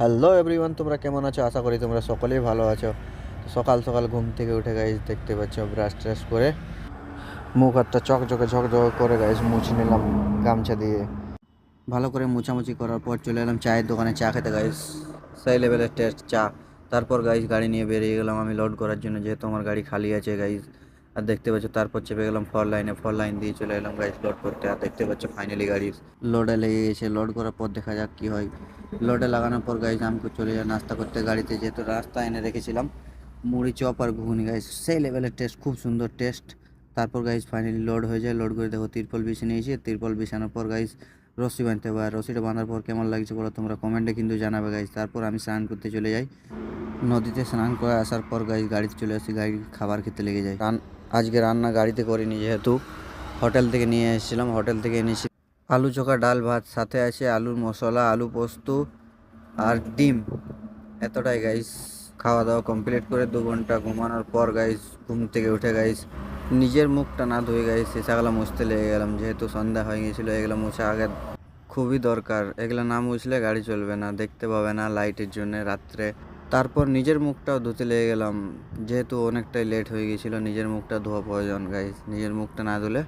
Hello everyone, তোমরা কেমন আছো? আশা করি তোমরা সকলেই ভালো আছো। তো সকাল সকাল ঘুম থেকে উঠে গাইজ দেখতে পাচ্ছ ব্রাশ ট্রাশ করে মুখ হাতটা চকচকে ঝকঝকে করে গাইজ মুছে নিলাম গামছা দিয়ে। ভালো করে মোছামুছি করার পর চলে এলাম চায়ের দোকানে চা খেতে গাইজ। সেই লেভেলের টেস্ট চা। তারপর গাইজ গাড়ি নিয়ে বেরিয়ে গেলাম আমি লোড করার জন্য, যেহেতু আমার গাড়ি খালি আছে গাইজ। আর দেখতে পাচ্ছ তারপর চেপে গেলাম ফর লাইন দিয়ে চলে এলাম গাইজ লোড করতে। আর দেখতে পাচ্ছ ফাইনালি গাড়ি লোডে লেগে গেছে। লোড করার পর দেখা যাক কি হয়। লোডে লাগানোর পর গাইজ আমি চলে যাই নাস্তা করতে গাড়িতে, যেহেতু রাস্তা এনে রেখেছিলাম মুড়ি চপ আর ঘুগনি গাইজ। সেই লেভেলের টেস্ট, খুব সুন্দর টেস্ট। তারপর গাইজ ফাইনালি লোড হয়ে যায়। লোড করে দেখো তিরপল বিছিয়ে নিয়েছি। তিরপল বিছানোর পর গাইজ রশি বাঁধতে হবে। আর রশিটা বাঁধার পর কেমন লাগছে বলো তোমরা কমেন্টে কিন্তু জানাবে গাইজ। তারপর আমি স্নান করতে চলে যাই নদীতে। স্নান করে আসার পর গাইজ গাড়িতে চলে আসি, গাড়ি খাবার খেতে লেগে যায়। আজকে রান্না গাড়িতে করিনি, যেহেতু হোটেল থেকে নিয়ে এসেছিলাম। হোটেল থেকে এনেছি আলু চোখা, ডাল ভাত, সাথে আছে আলুর মশলা, আলু পোস্ত আর ডিম। এতটাই গাইস। খাওয়া দাওয়া কমপ্লিট করে 2 ঘন্টা ঘুমানোর পর গাইস ঘুম থেকে উঠে গাইস নিজের মুখটা না ধুয়ে গাইস সীসাগুলো মুছতে লেগে গেলাম, যেহেতু সন্ধ্যা হয়ে গিয়েছিলো। এগুলো মুছা আগে খুবই দরকার। এগুলো না মুছলে গাড়ি চলবে না, দেখতে পাবে না লাইটের জন্য রাত্রে। তারপর নিজের মুখটাও ধুতে লেগে গেলাম, যেহেতু অনেকটাই লেট হয়ে গিয়েছিলো। নিজের মুখটা ধোয়া প্রয়োজন গাইস। নিজের মুখটা না ধুলে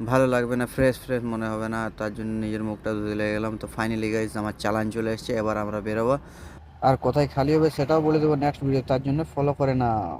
ভালো লাগবে না, ফ্রেশ ফ্রেশ মনে হবে না। তার জন্য নিজের মুখটা ধুতে লেগে গেলাম। তো ফাইনালি গাইস আমার চালান চলে এসেছে, এবার আমরা বেরোবো। আর কোথায় খালি হবে সেটাও বলে দেবো নেক্সট ভিডিও, তার জন্য ফলো করে নাও।